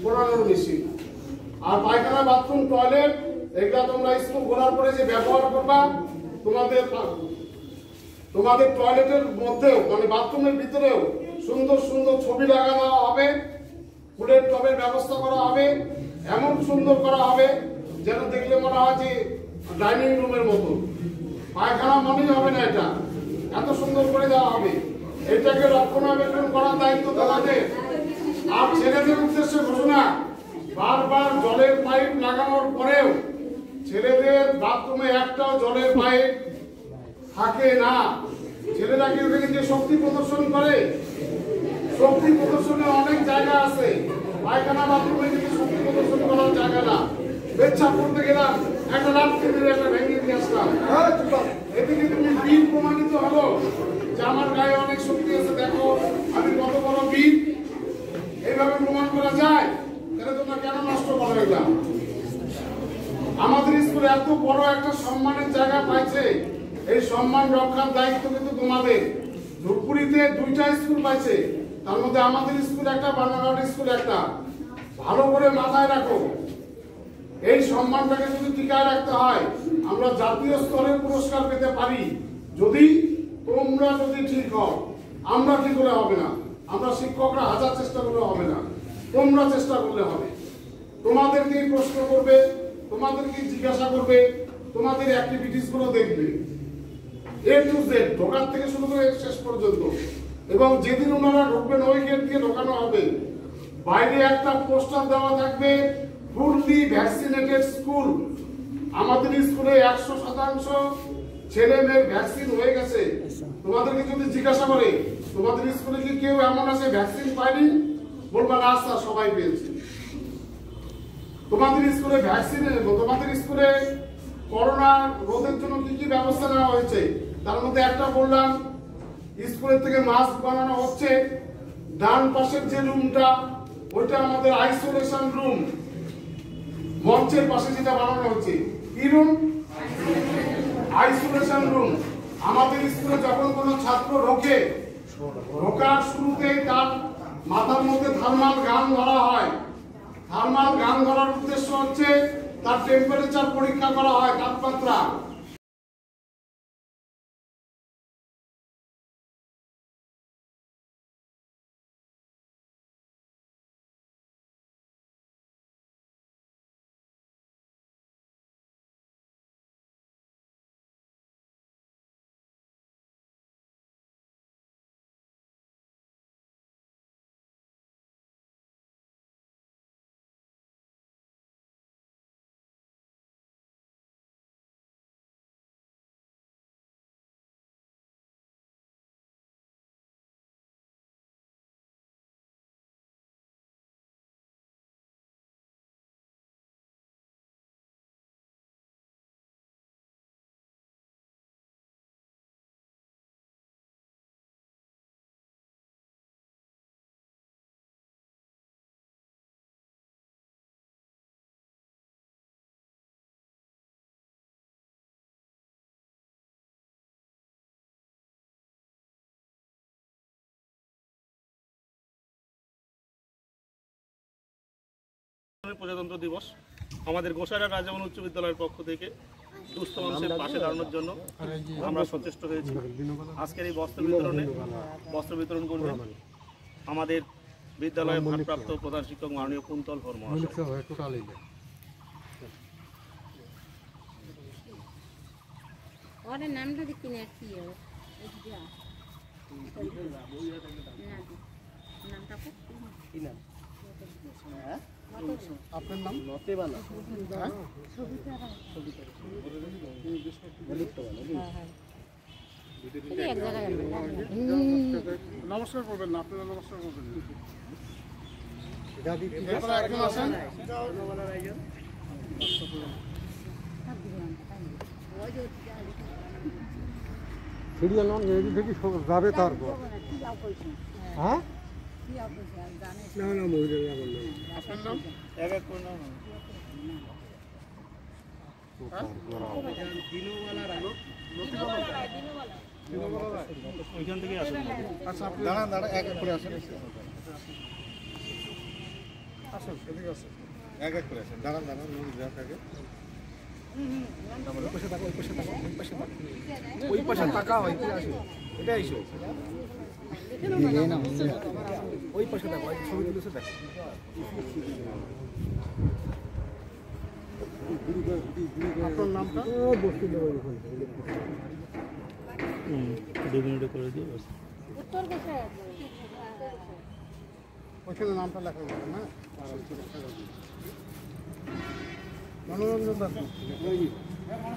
ঘোরানোর মেশিন আর পায়খানা bathroom toilet এগুলা তোমরা স্কুল ঘোরার পরে যে ব্যবহার করবা তোমাদের টয়লেটের মধ্যেও মানে বাথরুমের ভিতরেও সুন্দর সুন্দর ছবি লাগানো হবে, ফুলের টবের ব্যবস্থা করা হবে, এমন সুন্দর করা হবে যেন দেখলে মনে হয় যে ডাইনিং রুমের মতো। পায়খানা মনেই হবে না, এটা এত সুন্দর করে দেওয়া হবে। এটাকে রক্ষণাবেক্ষণ করার দায়িত্ব তোমাদের। আর ছেলেদের উদ্দেশ্যে ঘোষণা, বারবার জলের পাইপ লাগানোর পরেও ছেলেদের বাথরুমে একটাও জলের পাইপ থাকে না। ছেলেরা কি ওখানে যে শক্তি প্রদর্শন করে, শক্তি প্রদর্শনের অনেক জায়গা আছে, পায়খানা বাথরুমে কিন্তু শক্তি প্রদর্শন করার জায়গা না। পেচ্ছাপ করতে গেলাম, একটা লাঠি দিয়ে একটা ভেঙে দিয়ে আসলাম, এদিকে তুমি বীর প্রমাণিত হলো যে আমার গায়ে অনেক শক্তি আছে, দেখো আমি কত বড় বীর। এইভাবে প্রমাণ করা যায়, তাহলে তোমরা কেন নষ্ট করো এগুলা? আমাদের স্কুলে এত বড় একটা সম্মানের জায়গা পাইছে, এই সম্মান রক্ষার দায়িত্ব কিন্তু তোমাদের। ধূপগুড়িতে 2টা স্কুল পাইছে, তার মধ্যে আমাদের স্কুল একটা, বানারঘাট স্কুল একটা। ভালো করে মাথায় রাখো, এই সম্মানটাকে যদি টিকায় রাখতে হয়, আমরা জাতীয় স্তরে পুরস্কার পেতে পারি যদি তোমরা যদি ঠিক হও। আমরা ঠিক হলে হবে না, আমরা শিক্ষকরা হাজার চেষ্টা করলে হবে না, তোমরা চেষ্টা করলে হবে। তোমাদেরকেই প্রশ্ন করবে, তোমাদেরকে জিজ্ঞাসা করবে, তোমাদের অ্যাক্টিভিটিস গুলো দেখবে A to Z, ঢোকার থেকে শুরু করে শেষ পর্যন্ত। এবং যেদিন ওনারা ঢুকবেন ওই গেট দিয়ে ঢোকানো হবে। বাইরে একটা পোস্টার দেওয়া থাকবে, ফুললি ভ্যাকসিনেটেড স্কুল। আমাদের স্কুলে 100% ছেলে মেয়ের ভ্যাকসিন হয়ে গেছে। তোমাদেরকে যদি জিজ্ঞাসা করে তোমাদের স্কুলে কি কেউ এমন আছে ভ্যাকসিন পায়নি, বলবা না স্যার সবাই পেয়েছে। তোমাদের স্কুলে ভ্যাকসিন, তোমাদের স্কুলে করোনা রোধের জন্য কি কি ব্যবস্থা নেওয়া হয়েছে, তার মধ্যে একটা বললাম, স্কুলের থেকে মাস্ক বানানো হচ্ছে। ডান পাশের যে রুমটা ওইটা আমাদের আইসোলেশন রুম। মঞ্চের পাশে যেটা বানানো হচ্ছে কি রুম? Isolation room. আমাদের স্কুলে যখন কোনো ছাত্র ঢোকার শুরুতেই তার মাথার মধ্যে থার্মাল গান ধরা হয়। থার্মাল গান ধরার উদ্দেশ্য হচ্ছে তার টেম্পারেচার পরীক্ষা করা হয়, তাপমাত্রা। প্রজাতন্ত্র দিবস আমাদের গোসাইরহাট রাজামন উচ্চ বিদ্যালয়ের পক্ষ থেকে দুস্থ মানুষের পাশে দাঁড়ানোর জন্য আমরা সচেষ্ট হয়েছি। আজকের এই বস্ত্র বিতরণ করবেন আমাদের বিদ্যালয়ের ভারপ্রাপ্ত প্রধান শিক্ষক মাননীয় কুন্তল ধর মহাশয়। আপনার নাম? নমস্কার করবেন না, আপনারা নমস্কার করবেন যাবে তারপর। হ্যাঁ, না না মহিলা আপনার নাম? ওইখান থেকে আসুন। আচ্ছা, দাঁড়ান এক এক করে আসেন। আসুন এদিকে আসুন। এক এক করে আসেন, দাঁড়ান দাঁড়ান, যাক আগে। ওই পাশে তাকাও, ওই পাশে তাকাও, ওই পাশে তাকাও, ওই পাশে তাকাও, এদিকে আসো, এটা এসো, ওই পাশে তাকাও, এই ছবি তুলেছে দেখো। আপনার নামটা? 2 মিনিটে করে দিই। ওইখানে নামটা লেখা যাবে না? মনোরঞ্জন দাস।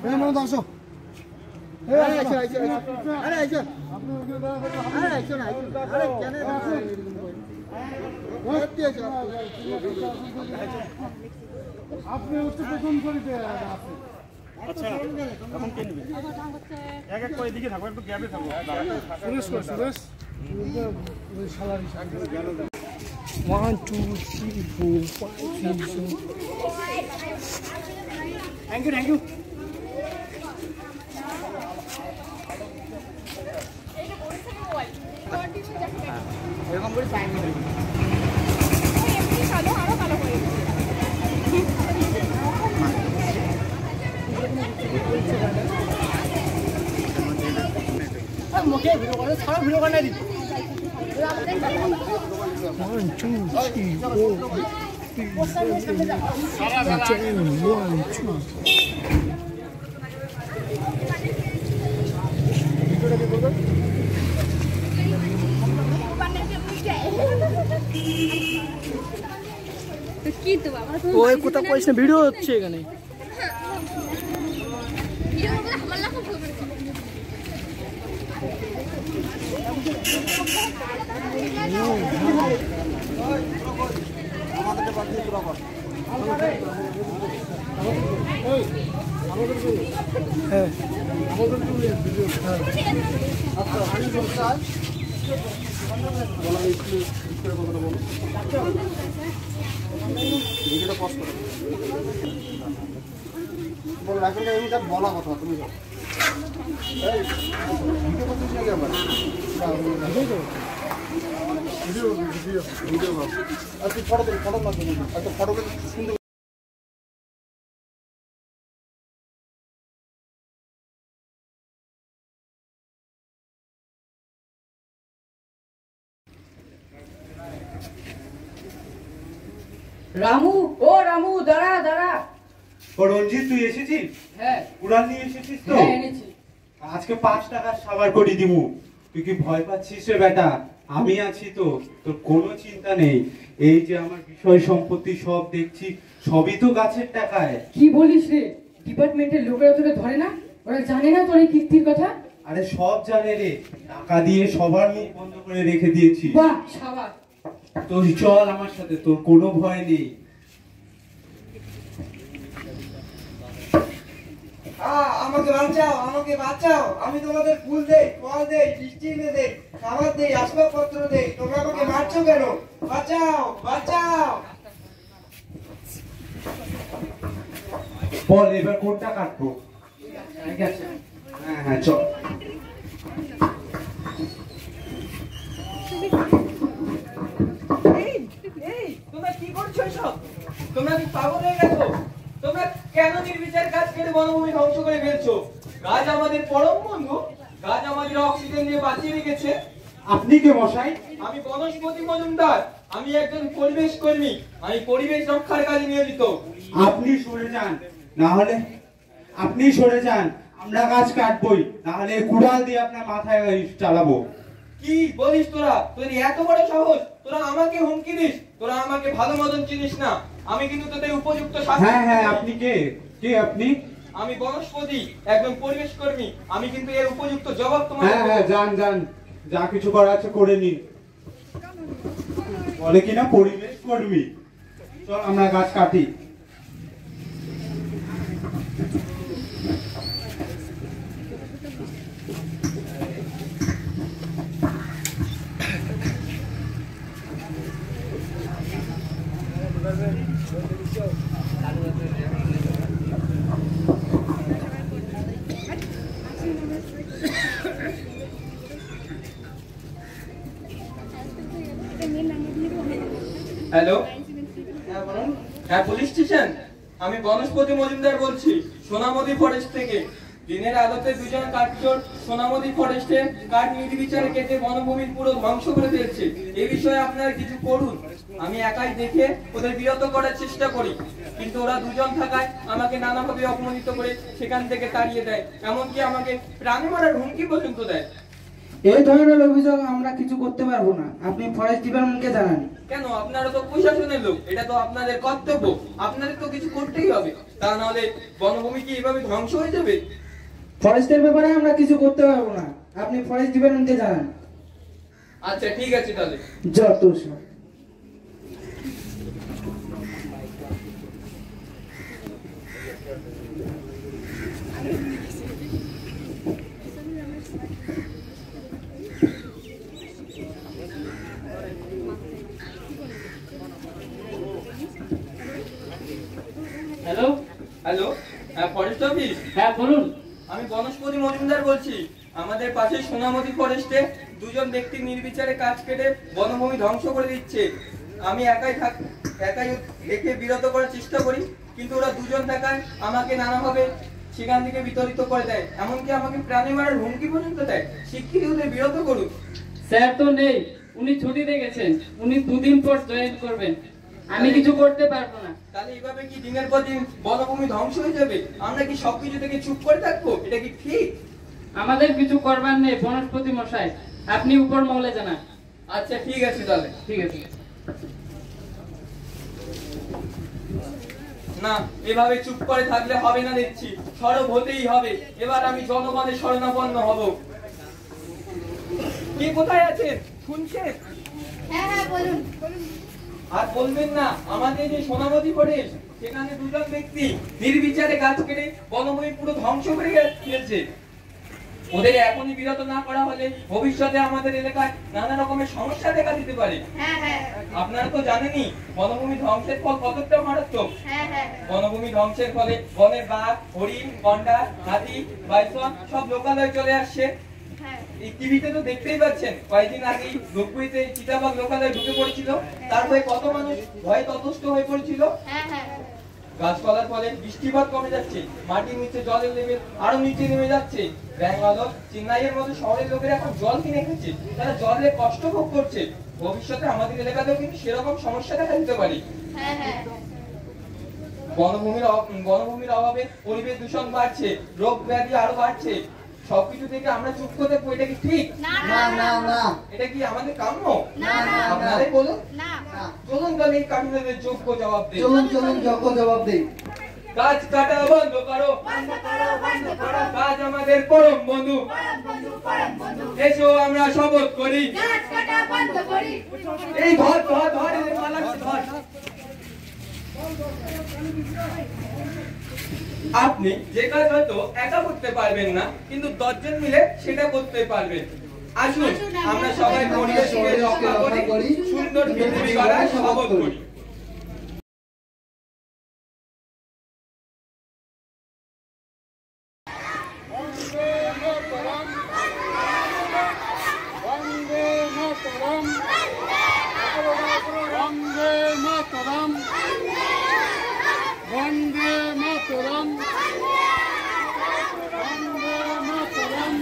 মনোরঞ্জন দাস। আপনি হচ্ছে প্রথম করিতে আছেন। আচ্ছা এখন কে নেবে? এক এক করে এদিকে থাকবো, একটু গ্যাপে থাকবো। Suresh Kar, Suresh. 1 2 3 4 5 6 thank you, thank you. এরকম করে টাইম নেবে। এমনি কালো আরো কালো হয়ে গেছে। মুখে ভিডিও করে, ছাড়া ভিডিও করে নাই দিবি। 1 2 3 4 কি তো বাবা তো ওই কোথা কইছ না, ভিডিও হচ্ছে এখানে। ভিডিও বলে আমার লাখ করবে। আমাদেরকে বাদ দিয়ে পুরো কর। হ্যাঁ আমাদের ভিডিও। হ্যাঁ আচ্ছা আমি বলছি বলা একটু করে কথাটা বলো। ভিডিওটা পজ করো। বলো এখন এই যা বলা কথা তুমি যাও। এই ভিডিও করতেছ না কেন? ভিডিও ভিডিও ভিডিও ভাব। আর তুই ফটো না তুমি। একটা ফটোকে সুন্দর রামু, ও রামু, দাঁড়া দাঁড়া। ও রঞ্জিত, তুই এসেছিস? হ্যাঁ উড়ান নিয়ে এসেছিস তো? হ্যাঁ এনেছি। আজকে 5 টাকার সাবার করে দিমু। তুই কি ভয় পাচ্ছিস রে বেটা? আমি আছি তো, তোর কোনো চিন্তা নেই। এই যে আমার বিষয় সম্পত্তি সব দেখছি, সবই তো গাছের টাকায়। কি বলিস রে? ডিপার্টমেন্টের লোকেরা তোরে ধরে না? ওরা জানে না তোর এই কীর্তির কথা? আরে সব জানে রে, টাকা দিয়ে সবার মুখ বন্ধ করে রেখে দিয়েছি। বাহ সাবাস। তুই চল আমার সাথে, তোর কোনো ভয় নেই। আমাকে বাঁচাও, আমাকে বাঁচাও। আমি তোমাদের ফুল দেই, ফল দেই, বৃষ্টি এনে দেই, খাবার দেই, আসবাবপত্র দেই। তোমরা আমাকে মারছো কেন? বাঁচাও, বাঁচাও। বল এবার কোনটা কাটবো? ঠিক আছে, হ্যাঁ হ্যাঁ চল। তোমরা কি করছো এসব? তোমরা কি পাগল হয়ে গেছো? তোমরা কেন নির্বিচার গাছ কেটে বনভূমি ধ্বংস করে ফেলছো? গাছ আমাদের পরম বন্ধু, গাছ আমাদের অক্সিজেন দিয়ে বাঁচিয়ে রেখেছে। আপনি কে মশাই? আমি বনস্পতি মজুমদার, আমি একজন পরিবেশ কর্মী, আমি পরিবেশ রক্ষার কাজে নিয়োজিত। আপনি সরে যান, না হলে আপনি সরে যান, আমরা গাছ কাটবই, না হলে কুড়াল দিয়ে আপনার মাথায় চালাবো। কি বলিস তোরা? তোর এত বড় সাহস? তোরা আমাকে হুমকি দিস? তোরা আমাকে ভালো মতন চিনিস না। আমি কিন্তু তোদের উপযুক্ত শাস্তি। হ্যাঁ হ্যাঁ, আপনি কে? কে আপনি? আমি বনস্পতি, একজন পরিবেশ কর্মী। আমি কিন্তু এর উপযুক্ত জবাব তোমার। হ্যাঁ হ্যাঁ, যান যান, যা কিছু করার আছে করে নিন। বলে কিনা পরিবেশ কর্মী। চল আমরা গাছ কাটি। হ্যালো, হ্যাঁ, পুলিশ স্টেশন। আমি বনস্পতি মজুমদার বলছি, সোনামতি ফরেস্ট থেকে। দিনের আলোতে দুজন কাঠচোর সোনামতি ফরেস্টে কাঠ নির্বিচারে কেটে বনভূমির পুরো ধ্বংস করে ফেলছে। এই বিষয়ে আপনারা কিছু করুন। আমি একাই দেখে ওদের বিরত করার চেষ্টা করি, কিন্তু ওরা দুজন থাকায় আমাকে নানাভাবে অপমানিত করে সেখান থেকে তাড়িয়ে দেয়, এমনকি আমাকে প্রাণে মারার হুমকি পর্যন্ত দেয়। এই ধরনের অভিযোগ আমরা কিছু করতে পারবো না, আপনি ফরেস্ট ডিপার্টমেন্টকে জানান। কেন? আপনারা তো প্রশাসনের লোক, এটা তো আপনাদের কর্তব্য, আপনাদের তো কিছু করতেই হবে, তা নাহলে বনভূমি কি এভাবে ধ্বংস হয়ে যাবে? ফরেস্টের ব্যাপারে আমরা কিছু করতে পারবো না, আপনি ফরেস্ট ডিপার্টমেন্টকে জানান। আচ্ছা ঠিক আছে তাহলে। যত সব। হ্যালো হ্যালো, হ্যাঁ ফরেস্ট অফিস। হ্যাঁ বলুন। আমি বনস্পতি মজুমদার বলছি। আমাদের পাশে সোনামতি ফরেস্টে দুজন ব্যক্তি নির্বিচারে কাঠ কেটে বনভূমি ধ্বংস করে দিচ্ছে। আমি একাই দেখে বিরত করার চেষ্টা করি, কিন্তু ওরা দুজন থাকায় আমাকে নানাভাবে সেখান থেকে বিতাড়িত করে দেয়, এমনকি আমাকে প্রাণে মারার হুমকি পর্যন্ত দেয়। শিগগিরই ওদের বিরত করুন। স্যার তো নেই, উনি ছুটিতে গেছেন, উনি 2 দিন পর জয়েন করবেন, আমি কিছু করতে পারবো না। তাহলে এইভাবে কি দিনের পর দিন বনভূমি ধ্বংস হয়ে যাবে? আমরা কি সবকিছু থেকে চুপ করে থাকবো? এটা কি ঠিক? আমাদের কিছু করবার নেই বনস্পতি মশাই, আপনি উপর মহলে জানান। আচ্ছা ঠিক আছে তাহলে। ঠিক আছে। না, এভাবে চুপ করে থাকলে হবে না, দেখছি সরব হতেই হবে। এবার আমি জনগণের শরণাপন্ন হব। কে কোথায় আছেন শুনছেন? হ্যাঁ হ্যাঁ বলুন। আর বলবেন না, আমাদের যে সোনামতি ফরেস্ট, সেখানে দুজন ব্যক্তি নির্বিচারে গাছ কেটে বনভূমি পুরো ধ্বংস করে ফেলছে। ওদের এখনই বিরত না করা হলে ভবিষ্যতে আমাদের এলাকায় নানা রকমের সমস্যা দেখা দিতে পারে। হ্যাঁ হ্যাঁ আপনারা তো জানেনই বনভূমি ধ্বংসের ফল কতটা মারাত্মক। হ্যাঁ হ্যাঁ বনভূমি ধ্বংসের ফলে বনের বাঘ, হরিণ, গন্ডার, হাতি, বাইসন সব লোকালয়ে চলে আসছে। এই টিভিতে তো দেখতেই পাচ্ছেন, কয়েকদিন আগেই ধূপগুড়িতে চিতাবাঘ লোকালয়ে ঢুকে পড়েছিল, তারপরে কত মানুষ ভয়ে ততস্থ হয়ে পড়েছিল। হ্যাঁ হ্যাঁ গাছপালার ফলে বৃষ্টিপাত কমে যাচ্ছে, মাটির নিচে জলের লেভেল আরো নিচে নেমে যাচ্ছে। ব্যাঙ্গালোর, চেন্নাইয়ের মতো শহরের লোকেরা এখন জল কিনে খাচ্ছে, তারা জলে কষ্ট ভোগ করছে। ভবিষ্যতে আমাদের এলাকাতেও কিন্তু সেরকম সমস্যা দেখা দিতে পারে। হ্যাঁ হ্যাঁ বনভূমির অভাবে পরিবেশ দূষণ বাড়ছে, রোগ ব্যাধি আরো বাড়ছে। সবকিছু থেকে আমরা চুপ করে থাকবো, এটা কি ঠিক? না না না না এটা কি আমাদের কাম্য? না না আপনারাই বলুন। না চলুন তাহলে এই কাঠুরের যোগ্য জবাব দেই। চলুন চলুন যোগ্য জবাব দেই। গাছ কাটা বন্ধ করো, গাছ আমাদের পরম বন্ধু। এসো আমরা শপথ করি, গাছ কাটা বন্ধ করি। এই ধর ধর ধর এদের মালাকে ধর। আপনি যে কাজ হয়তো একা করতে পারবেন না, কিন্তু 10 জন মিলে সেটা করতে পারবেন। আসুন আমরা সবাই পরিবেশকে রক্ষা করি, সুন্দর পৃথিবী গড়ার শপথ করি। বন্দে মাতরম, বন্দে মাতরম, বন্দে মাতরম, বন্দে মাতরম। বন্দে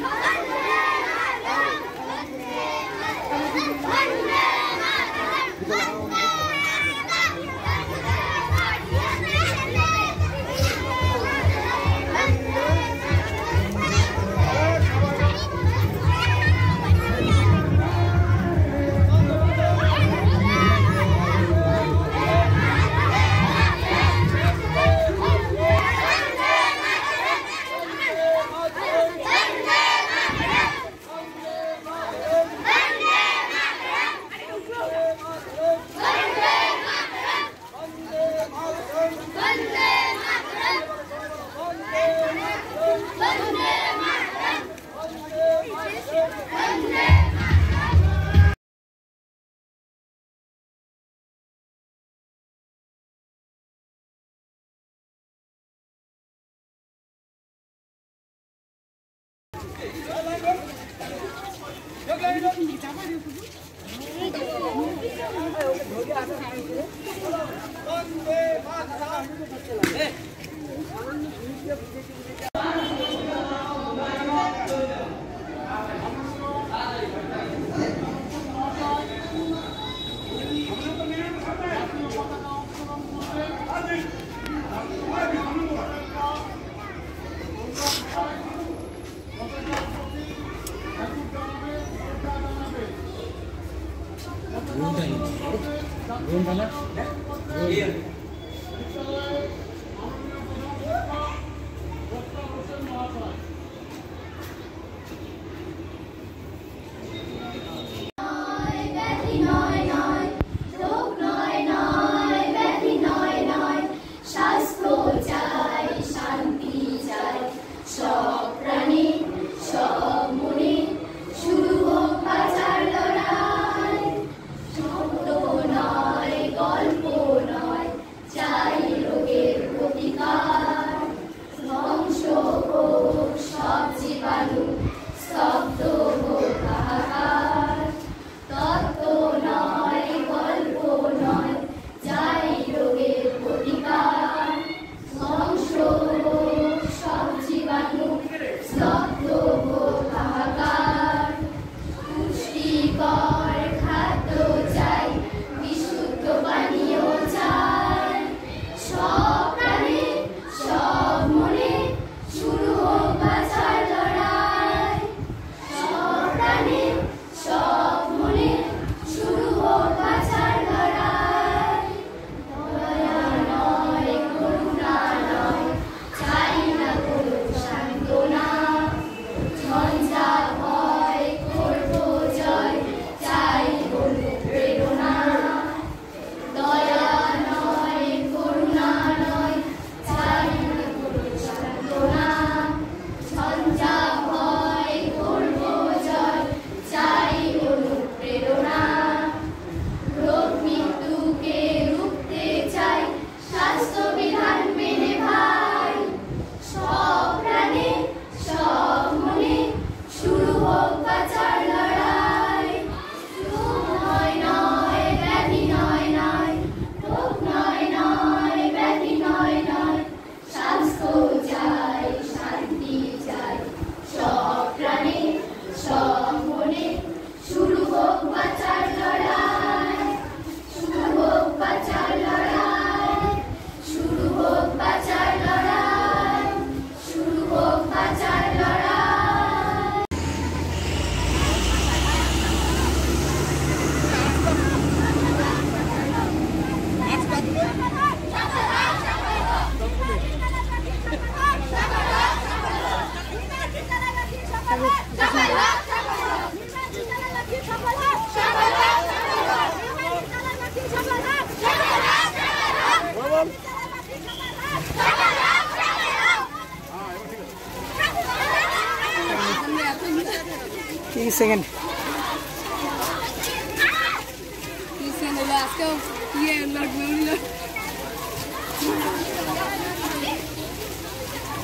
সেকেন্ড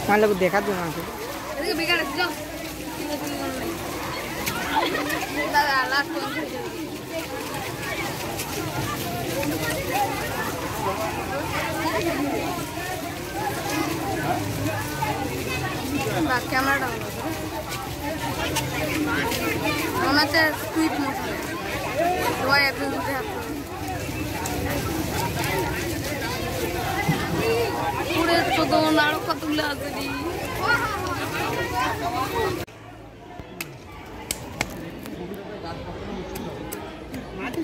আমার লোক দেখা দিও না ক্যামেরাটা ওনাতে টুইট মতো সবাই একদম পুরে ছোট আরো কতগুলো আছে মাটি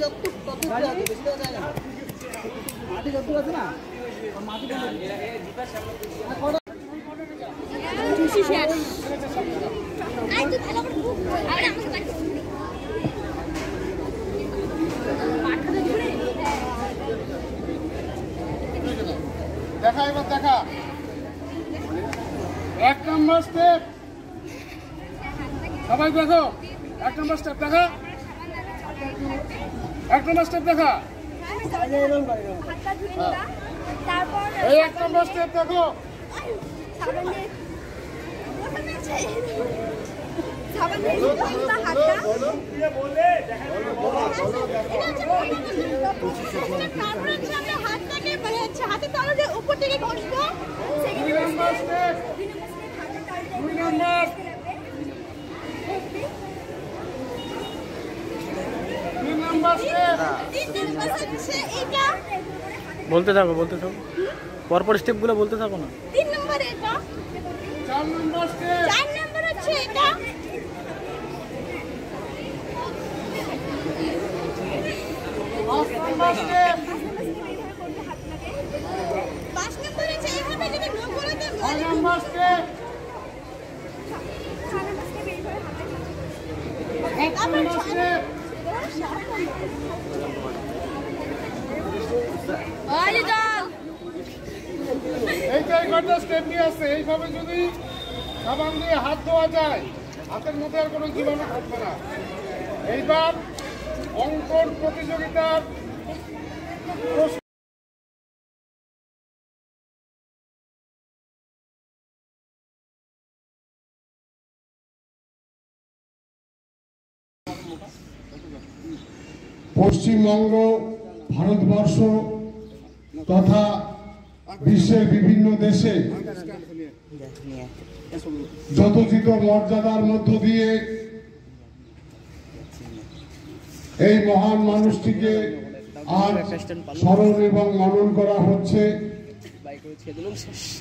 যত আছে না মাটি দেখা এবার দেখা 1 নম্বর স্টেপ সবাই দেখো 1 নম্বর স্টেপ দেখা 1 নম্বর স্টেপ দেখা এই 1 নম্বর স্টেপ দেখো হাতে তাহলে উপর থেকে ঘষবো বলতে থাকো পরপর স্টেপগুলো বলতে থাকো না 3 নম্বর এটা 4 নম্বর স্টেপ 4 নম্বর হচ্ছে এটা এইটাই কটা স্টেপ নিয়ে আসছে। এইভাবে যদি সাবান দিয়ে হাত ধোয়া যায়, হাতের মধ্যে আর কোনো জীবাণু থাকবে না। এইবার অঙ্কন প্রতিযোগিতার পশ্চিমবঙ্গ, ভারতবর্ষ তথা বিশ্বের বিভিন্ন দেশে যথোচিত মর্যাদার মধ্য দিয়ে এই মহান মানুষটিকে আজ স্মরণ এবং মনন করা হচ্ছে।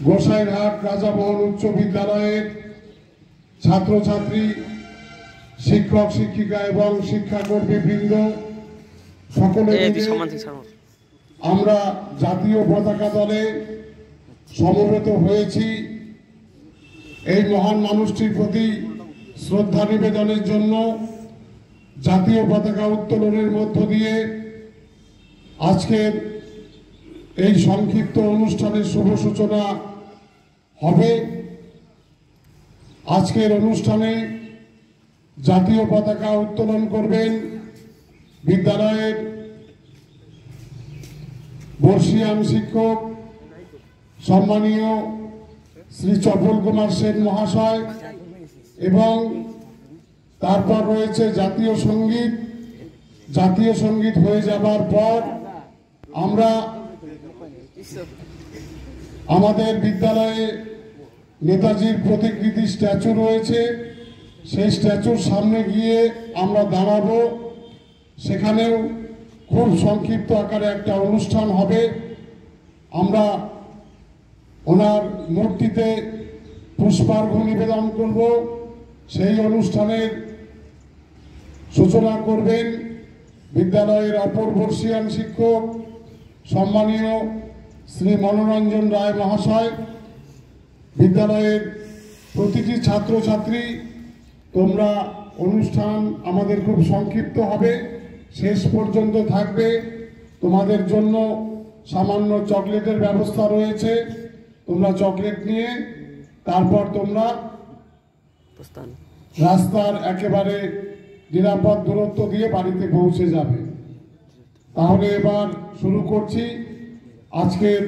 গোসাইরহাট রাজামোহন উচ্চ বিদ্যালয়ের ছাত্রছাত্রী, শিক্ষক শিক্ষিকা এবং শিক্ষাকর্মী বৃন্দ সকলে আমরা জাতীয় পতাকা দলে সমবেত হয়েছি এই মহান মানুষটির প্রতি শ্রদ্ধা নিবেদনের জন্য। জাতীয় পতাকা উত্তোলনের মধ্য দিয়ে আজকের এই সংক্ষিপ্ত অনুষ্ঠানের শুভ সূচনা হবে। আজকের অনুষ্ঠানে জাতীয় পতাকা উত্তোলন করবেন বিদ্যালয়ের বর্ষিয়ান শিক্ষক সম্মানীয় শ্রী চপল কুমার সেন মহাশয়, এবং তারপর রয়েছে জাতীয় সঙ্গীত। জাতীয় সঙ্গীত হয়ে যাবার পর আমরা আমাদের বিদ্যালয়ে নেতাজির প্রতিকৃতি স্ট্যাচু রয়েছে, সেই স্ট্যাচুর সামনে গিয়ে আমরা দাঁড়াবো। সেখানেও খুব সংক্ষিপ্ত আকারে একটা অনুষ্ঠান হবে। আমরা ওনার মূর্তিতে পুষ্পার্ঘ্য নিবেদন করব। সেই অনুষ্ঠানের সূচনা করবেন বিদ্যালয়ের অপর বর্ষিয়ান শিক্ষক সম্মানীয় শ্রী মনোরঞ্জন রায় মহাশয়। বিদ্যালয়ের প্রতিটি ছাত্রছাত্রী, তোমরা অনুষ্ঠান আমাদের খুব সংক্ষিপ্ত হবে, শেষ পর্যন্ত থাকবে। তোমাদের জন্য সামান্য চকলেটের ব্যবস্থা রয়েছে, তোমরা চকলেট নিয়ে তারপর তোমরা রাস্তার একেবারে নিরাপদ দূরত্ব দিয়ে বাড়িতে পৌঁছে যাবে। তাহলে এবার শুরু করছি আজকের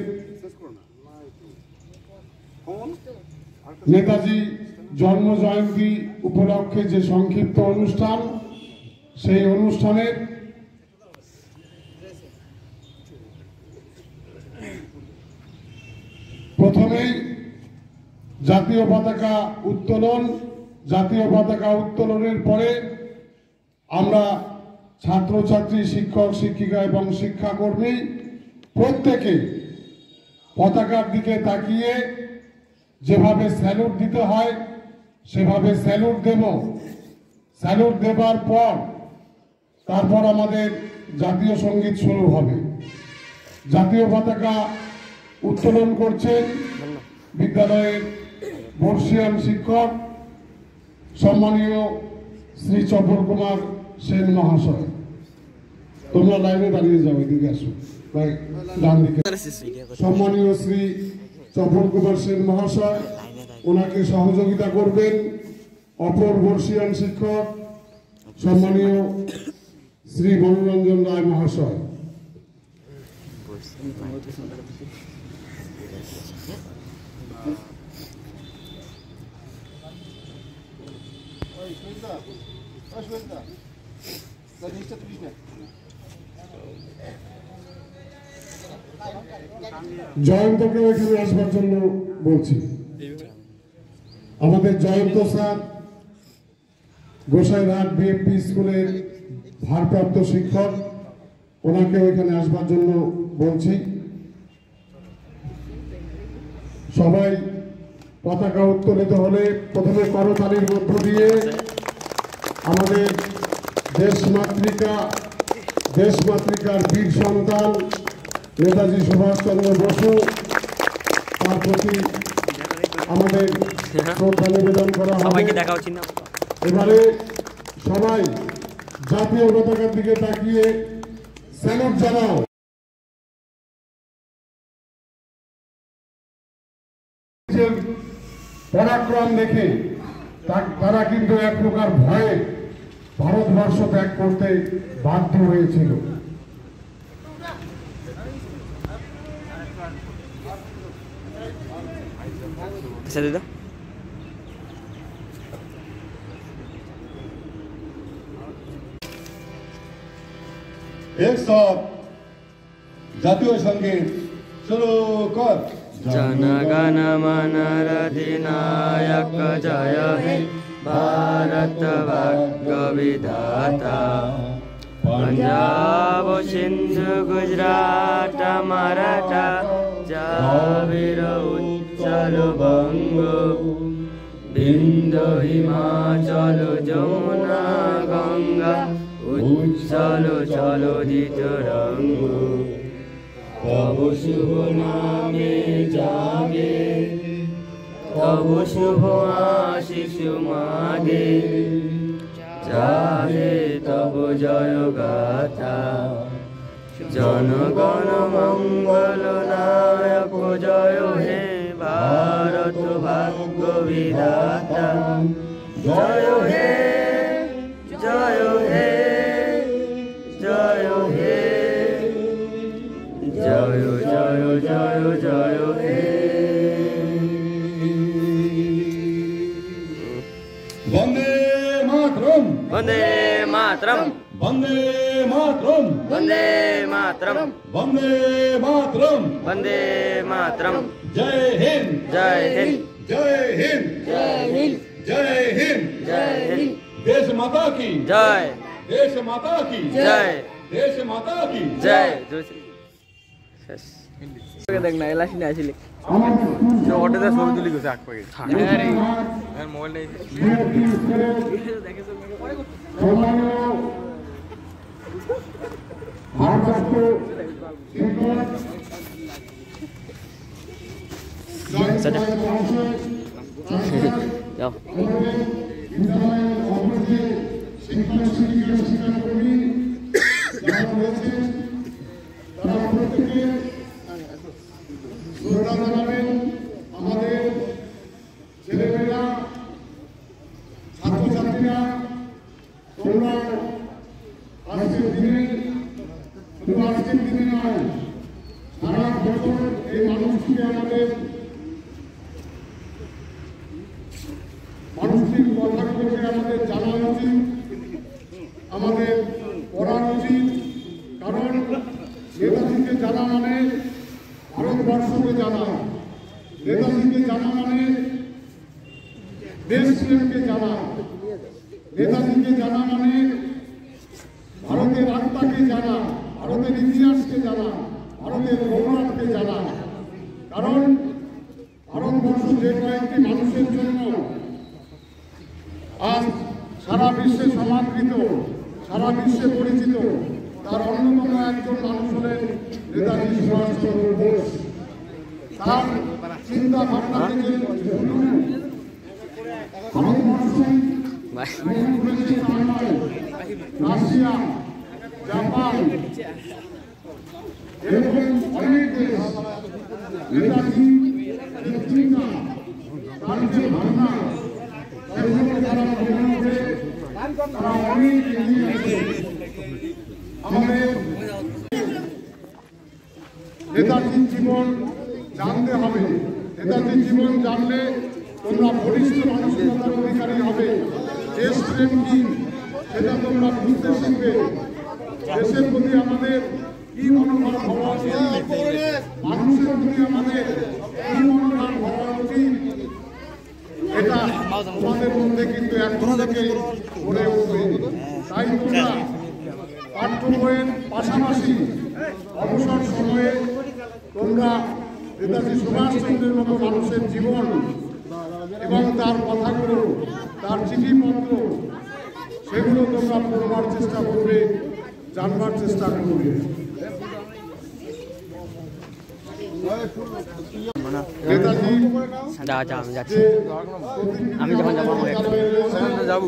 নেতাজি জন্ম জয়ন্তী উপলক্ষে যে সংক্ষিপ্ত অনুষ্ঠান, সেই অনুষ্ঠানের প্রথমেই জাতীয় পতাকা উত্তোলন। জাতীয় পতাকা উত্তোলনের পরে আমরা ছাত্রছাত্রী, শিক্ষক শিক্ষিকা এবং শিক্ষাকর্মী প্রত্যেকে পতাকার দিকে তাকিয়ে যেভাবে স্যালুট দিতে হয় সেভাবে স্যালুট দেব। স্যালুট দেবার পর তারপর আমাদের জাতীয় সঙ্গীত শুরু হবে। জাতীয় পতাকা উত্তোলন করছেন বিদ্যালয়ের বর্ষিয়ান শিক্ষক সম্মানীয় শ্রী চপল কুমার সেন মহাশয়। তোমরা লাইনে দাঁড়িয়ে যাও, এদিকে আসো, ডান দিকে। সম্মানীয় শ্রী চপল কুমার সেন মহাশয়, ওনাকে সহযোগিতা করবেন অপর বর্ষিয়ান শিক্ষক সম্মানীয় শ্রী মনোরঞ্জন রায় মহাশয়। জয়ন্তকে এখানে আসবার জন্য বলছি। আমাদের জয়ন্ত স্যার গোসাইরহাট বিএমপি স্কুলের ভারপ্রাপ্ত শিক্ষক, ওনাকে ওইখানে আসবার জন্য বলছি। সবাই পতাকা উত্তোলিত হলে প্রথমে করতালির মধ্য দিয়ে আমাদের দেশ মাতৃকা দেশমাতৃকার বীর সন্তান নেতাজি সুভাষচন্দ্র বসু, তার প্রতি আমাদের শ্রদ্ধা নিবেদন করা হবে। এবারে সবাই জাতীয় পতাকার দিকে তাকিয়ে স্যালুট জানাও। পরাক্রম দেখে তারা কিন্তু এক প্রকার ভয়ে ভারতবর্ষ ত্যাগ করতে বাধ্য হয়েছিল। জাতীয় সঙ্গীত শুরু কর। जनगण मन अधिनायक जय हे भारत भाग्य विधाता पंजाब सिंधु गुजरात मराठा जाबिर उच्चल बंग बिंदु हिमाचल जमुना गंगा उच्चल चलोदित रंग तब शुभ नामे जागे तब शुभ आशीष मागे जागे तब जय गाथा जनगण मंगल नायक जय हे भारत भाग्य विधाता जय हे जय हे जय हे जय जय जय जय हे वंदे मातरम वंदे मातरम वंदे मातरम वंदे मातरम वंदे मातरम वंदे मातरम जय हिंद जय हिंद जय हिंद जय हिंद जय हिंद जय हिंद देश माता की जय देश माता की जय देश माता की जय দেখ না এলাসি না আসলে অটোতে ছবি তুলি গেছে এক প্যাকেট মোবাইল নেই যাও আমাদের ছেলেমেয়েরা ছাত্রছাত্রীরা তোমরা আজকের দিনে আজকের দিনে নয় সারা বছর এই মানুষকে আমাদের মানুষটির কথাগুলোকে আমাদের জানা উচিত, আমাদের পড়া উচিত। কারণ নেতাজিকে জানা মানে ভারতবর্ষকে জানা, নেতাজিকে জানা মানে দেশপ্রেমকে জানা, নেতাজিকে জানা মানে ভারতের আত্মাকে জানা, ভারতের ইতিহাসকে জানা, ভারতের গৌরবকে জানা। কারণ ভারতবর্ষ যে কয়েকটি মানুষের জন্য আজ সারা বিশ্বে সমাদৃত, সারা বিশ্বে পরিচিত, তার অন্যতম একজন মানুষ হলেন নেতাজি সুভাষচন্দ্র বোস। তার চিন্তা ভাবনা থেকে রাশিয়া, জাপান এরকম অনেক দেশ নেতাজি চিন্তা, তার যে ভাবনা সেগুলো তারা গ্রহণ করে তারা অনেক এগিয়ে আছে। আমাদের নেতাজির জীবন জানতে হবে। নেতাজির জীবন জানলে তোমরা বলিষ্ঠ মানসিকতার অধিকারী হবে। দেশপ্রেম কি সেটা তোমরা বুঝতে শিখবে। দেশের প্রতি আমাদের কি মনোভাব হওয়া উচিত, মানুষের প্রতি আমাদের কি মনোভাব হওয়া উচিত, এটা তোমাদের মধ্যে কিন্তু এখন থেকে গড়ে উঠবে। তাই তোমরা পাঠ্য বইয়ের পাশাপাশি অবসর সময়ে তোমরা নেতাজি সুভাষচন্দ্রের মতো মানুষের জীবন এবং তার কথাগুলো, তার চিঠিপত্র, সেগুলো তোমরা পড়বার চেষ্টা করবে। জানবার চেষ্টা করবে। নেতাজি যাচ্ছি আমি যখন যাবো যাবো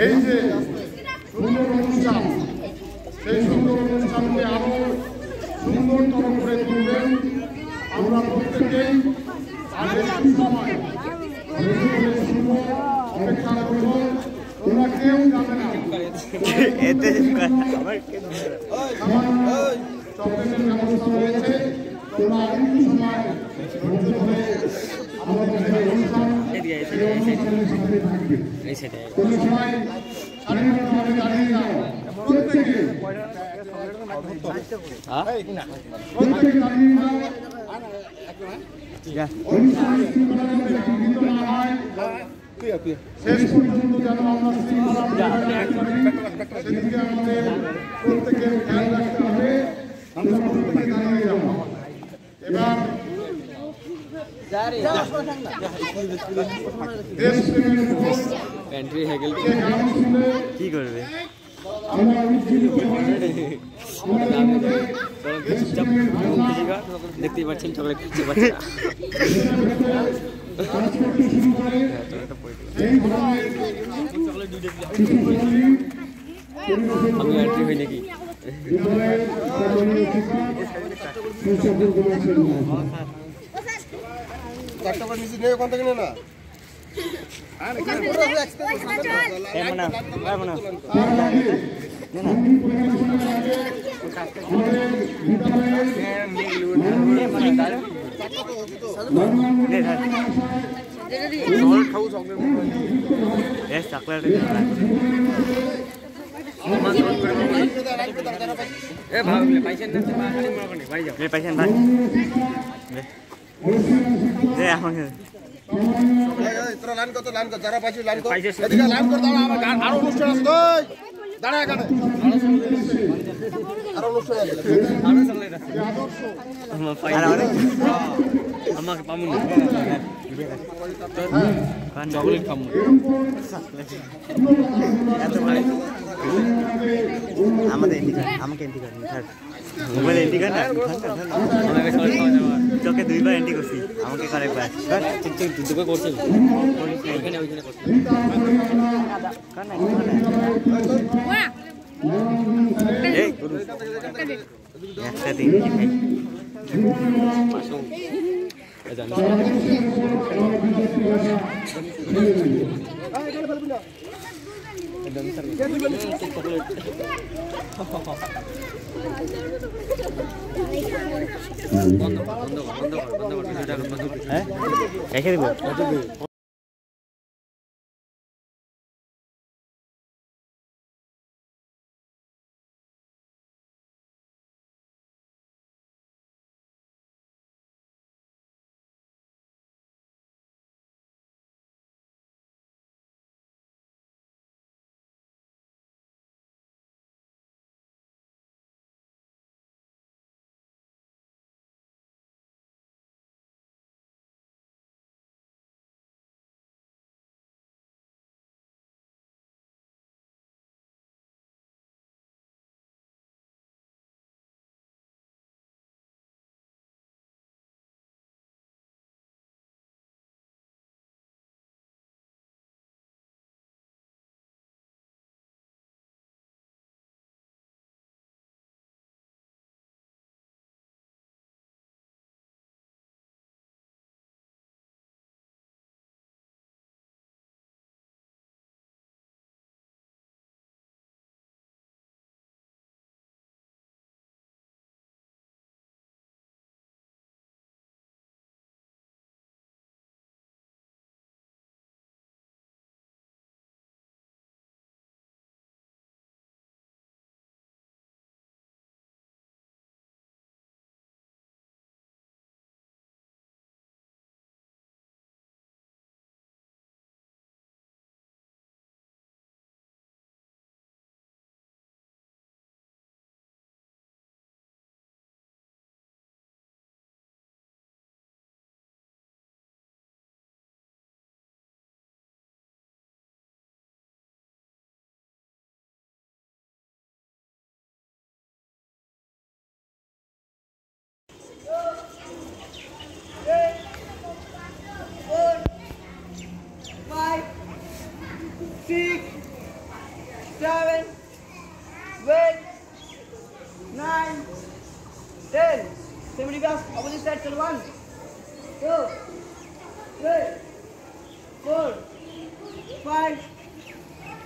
এই যে সুন্দর অনুষ্ঠান, সেই সুন্দর অনুষ্ঠানকে আরো সুন্দরতর করে তুলবেন। আমরা প্রত্যেকেই আগে সময় অপেক্ষা করব। তোমরা কেউ যাবে না, চকলেটের ব্যবস্থা রয়েছে। তোমরা একটু সময় ধৈর্য ধরে আমাদের যে অনুষ্ঠান সেই অনুষ্ঠানের সাথে থাকবে। তোমরা সবাই শারীরিকভাবে দাঁড়িয়ে যাও, প্রত্যেকে দাঁড়িয়ে যাও। অনুষ্ঠান শৃঙ্খলা যাতে বিঘ্নিত না হয়, শেষ পর্যন্ত যেন আমরা শৃঙ্খলা সেদিকে আমাদের প্রত্যেকের খেয়াল রাখতে হবে। আমরা প্রত্যেকে দাঁড়িয়ে যাব। এবার কি করবে দেখতেই পাচ্ছেন চকলেট খেতে পারছি আমি এন্ট্রি হই নাকি আমাকে পাবো চকলেট খাবো আমাদের আমাকে এন্ট্রি করেন মোবাইল এন্ট্রি করেন চোখে দুইবার এন্ট্রি করছি আমাকে করেকবার দুটো করছি ওইখানে ওইখানে করছি এই একসাথে বন্ধ বন্ধ বন্ধ বন্ধ হ্যাঁ রেখে দিব। 9, 10. Somebody else, opposite side, till 1, 2, 3, 4, 5,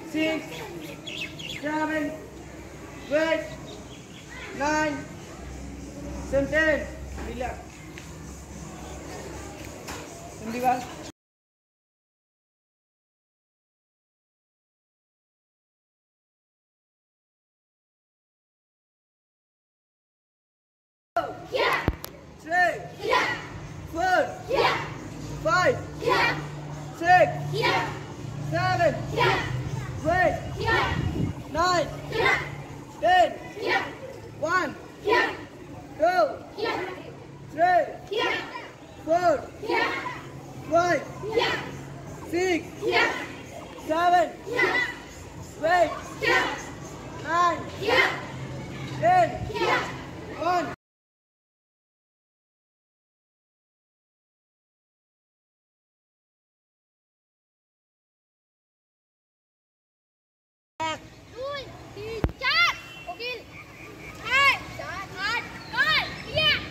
6, 7, 8, 9, 10. Relax. Somebody else. Yeah. 3, Yeah. 4, Yeah. 5, Yeah. 6, Yeah. 7, Yeah. 8, Yeah. 9, Yeah. 10, Yeah. 1, Yeah. 2, Yeah. 3, Yeah. 4, Yeah. 5, Yeah. 6, Yeah. 7, Yeah. 8, Yeah. 9, Yeah. 10, Yeah. 1. Đuôi, thì chát, ok, 2, 1, rồi, yeah.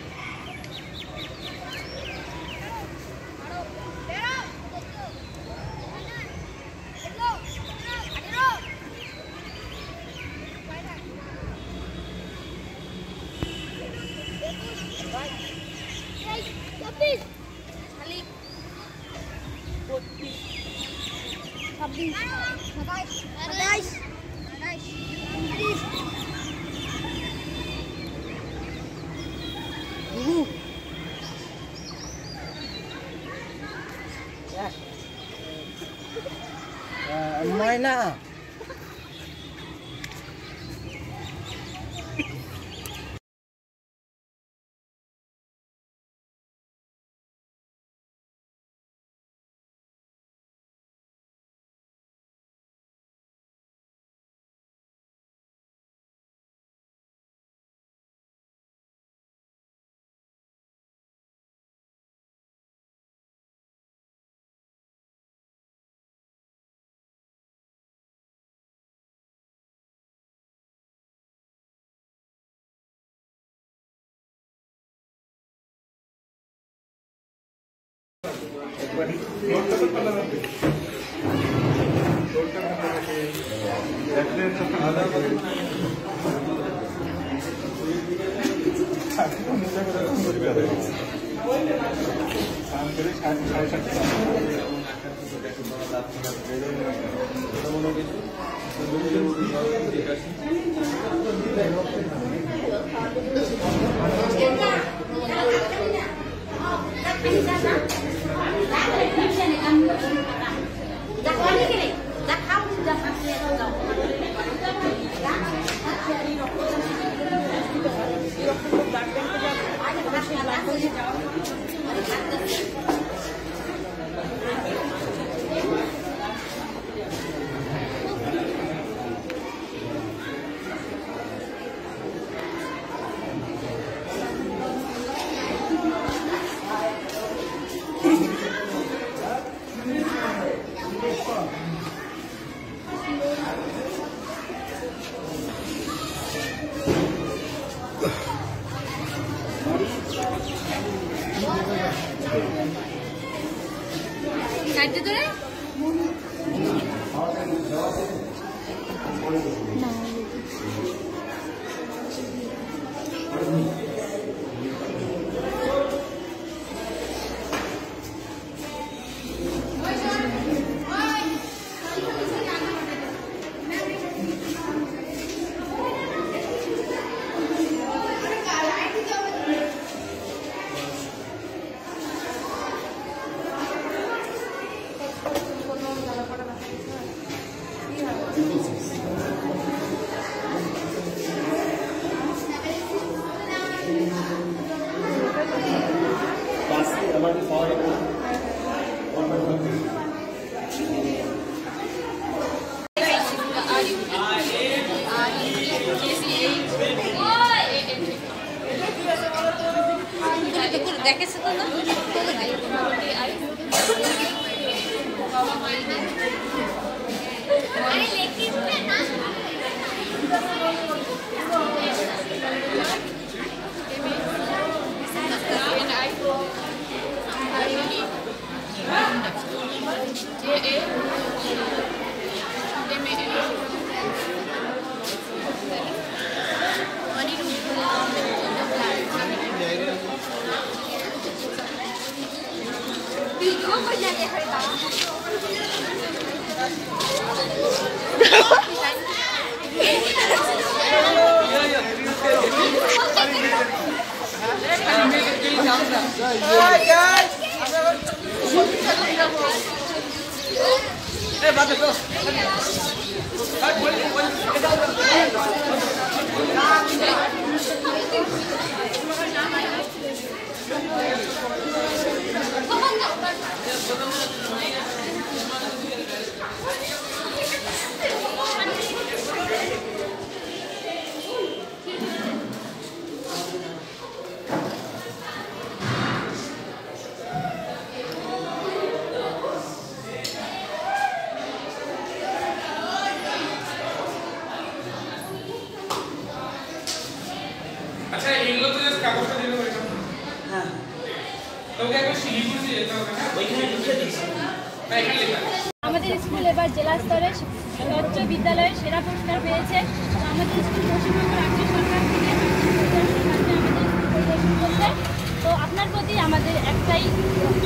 Maina. দেখেছে তো না আচ্ছা এগুলো তো just কাগজটা দিলে হবে না। হ্যাঁ তোকে একবার শিলিগুড়ি যেতে হবে না, ওইখানে লিখে দিয়েছি না, এখানে লেখা আমাদের স্কুল এবার জেলা স্তরে উচ্চ বিদ্যালয়ের সেরা পুরস্কার পেয়েছে। আমাদের স্কুল পশ্চিমবঙ্গ রাজ্য সরকার থেকে আমাদের স্কুল পরিদর্শন করতে। তো আপনার প্রতি আমাদের একটাই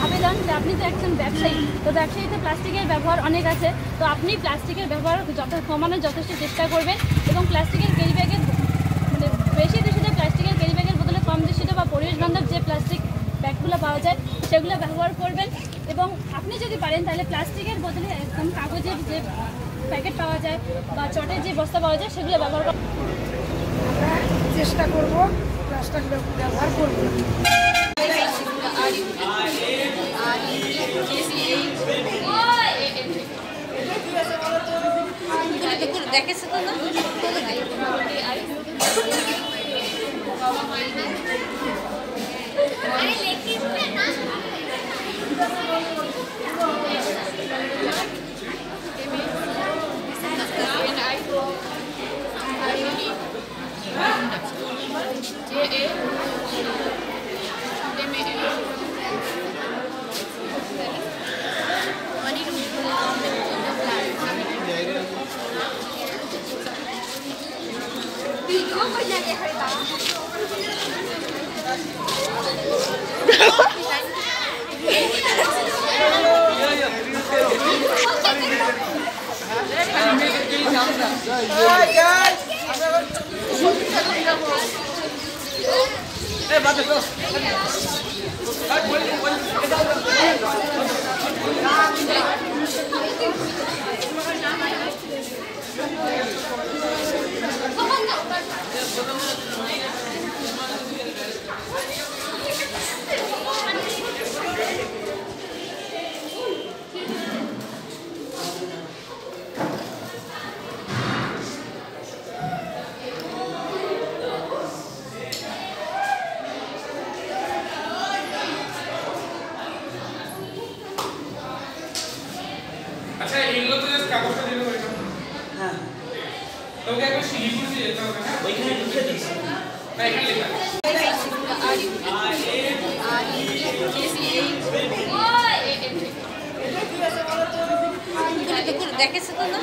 আবেদন যে আপনি তো একজন ব্যবসায়ী, তো ব্যবসায়ীতে প্লাস্টিকের ব্যবহার অনেক আছে, তো আপনি প্লাস্টিকের ব্যবহার কমানোর যথেষ্ট চেষ্টা করবেন এবং প্লাস্টিকের ক্যারি ব্যাগের মানে বেশি দূষিত প্লাস্টিকের ক্যারি ব্যাগের বদলে কম দূষিত বা পরিবেশ বান্ধব যে প্লাস্টিক ব্যাগগুলো পাওয়া যায় সেগুলো ব্যবহার করবেন। এবং আপনি যদি পারেন তাহলে প্লাস্টিকের বদলে একদম কাগজের যে প্যাকেট পাওয়া যায় বা চটের যে বস্তা পাওয়া যায় সেগুলো ব্যবহার করা। আমরা চেষ্টা করব প্লাস্টিক ব্যবহার করব। দেখেছে তো না আচ্ছা এগুলো তো জাস্ট কাগজটা দিলে হবে না। হ্যাঁ তোকে একবার শিলিগুড়ি যেতে হবে না, ওইখানে লিখে দিয়েছি না, এখানে লেখা দেখেছে তো না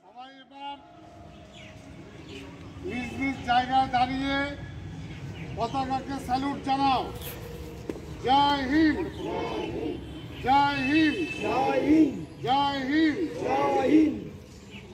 সবাই এবার নিজ নিজ জায়গায় দাঁড়িয়ে পতাকাকে স্যালুট জানাও। জয় হিন্দ, জয় হিন্দ, জয় হিন্দ, জয় হিন্দ, জয় হিন্দ।